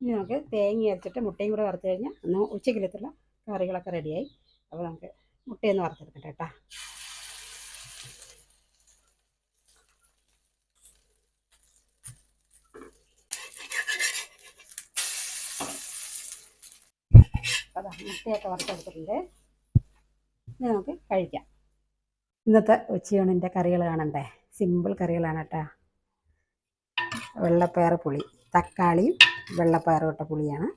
ഇനി നമുക്ക് തേങ്ങ അരച്ചിട്ട് മുട്ടയും കൂടെ വറുത്ത് കഴിഞ്ഞാൽ ഒന്ന് ഉച്ചക്കലത്തുള്ള കറികളൊക്കെ റെഡിയായി. അപ്പോൾ നമുക്ക് മുട്ടയൊന്ന് വറുത്തെടുക്കട്ടെ കേട്ടോ. അതാ മുട്ടയൊക്കെ വറുത്തെടുത്തിട്ടുണ്ട്. ഇനി നമുക്ക് കഴിക്കാം. ഇന്നത്തെ ഉച്ചയൂണിൻ്റെ കറികൾ കാണണ്ടേ? സിമ്പിൾ കറികളാണ് കേട്ടോ. വെള്ളപ്പയർ പുളി, തക്കാളിയും വെള്ളപ്പയറും ഇട്ട പുളിയാണ്.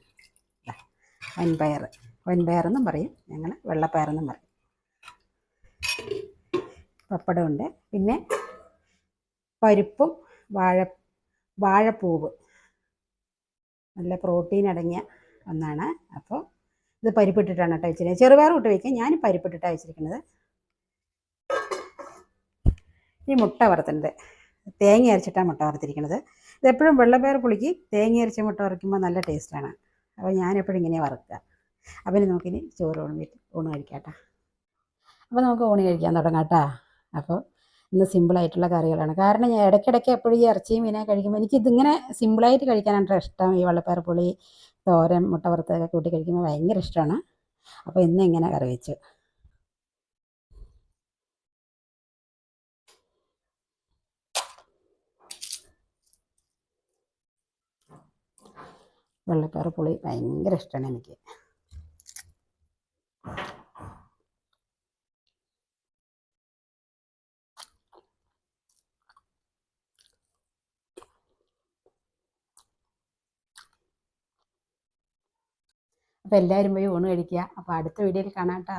വൻപയർ, വൻപയറെന്നും പറയും ഞങ്ങൾ, വെള്ളപ്പയറെന്നും പറയും. പപ്പടമുണ്ട്, പിന്നെ പരിപ്പും വാഴപ്പൂവ്, നല്ല പ്രോട്ടീൻ അടങ്ങിയ ഒന്നാണ്. അപ്പോൾ ഇത് പരിപ്പിട്ടിട്ടാണ് കേട്ടോ വെച്ചിരിക്കുന്നത്. ചെറുപയർ ഇട്ട് വയ്ക്കാം, ഞാൻ പരിപ്പിട്ടിട്ടാണ് വെച്ചിരിക്കുന്നത്. ഈ മുട്ട വറുത്തുന്നത് തേങ്ങ അരച്ചിട്ടാണ് മുട്ട വറുത്തിരിക്കുന്നത്. ഇതെപ്പോഴും വെള്ളപ്പയർ പുളിക്ക് തേങ്ങ അരച്ച മുട്ട വറുക്കുമ്പോൾ നല്ല ടേസ്റ്റാണ്. അപ്പോൾ ഞാനെപ്പോഴും ഇങ്ങനെയാണ് വറുക്കുക. അപ്പം നമുക്കിനി ചോറ് ഊണ് കഴിക്കാം കേട്ടോ. അപ്പോൾ നമുക്ക് ഊണ് കഴിക്കാൻ തുടങ്ങാം കേട്ടോ. അപ്പോൾ ഇന്ന് സിമ്പിളായിട്ടുള്ള കറികളാണ്. കാരണം ഞാൻ ഇടയ്ക്കിടയ്ക്ക് എപ്പോഴും ഈ ഇറച്ചിയും മീനൊക്കെ കഴിക്കുമ്പോൾ എനിക്കിതിങ്ങനെ സിമ്പിളായിട്ട് കഴിക്കാനാണ് ഇഷ്ടം. ഈ വെള്ളപ്പയർ പുളി, തോരൻ, മുട്ട വറുത്തൊക്കെ കൂട്ടി കഴിക്കുമ്പോൾ ഭയങ്കര ഇഷ്ടമാണ്. അപ്പോൾ ഇന്ന് ഇങ്ങനെ കറി വെച്ചു. വെള്ളപ്പയർ പുളി ഭയങ്കര ഇഷ്ടമാണ് എനിക്ക്. അപ്പോൾ എല്ലാവരും പോയി ഊണ് കഴിക്കുക. അപ്പോൾ അടുത്ത വീഡിയോയിൽ കാണാം കേട്ടോ.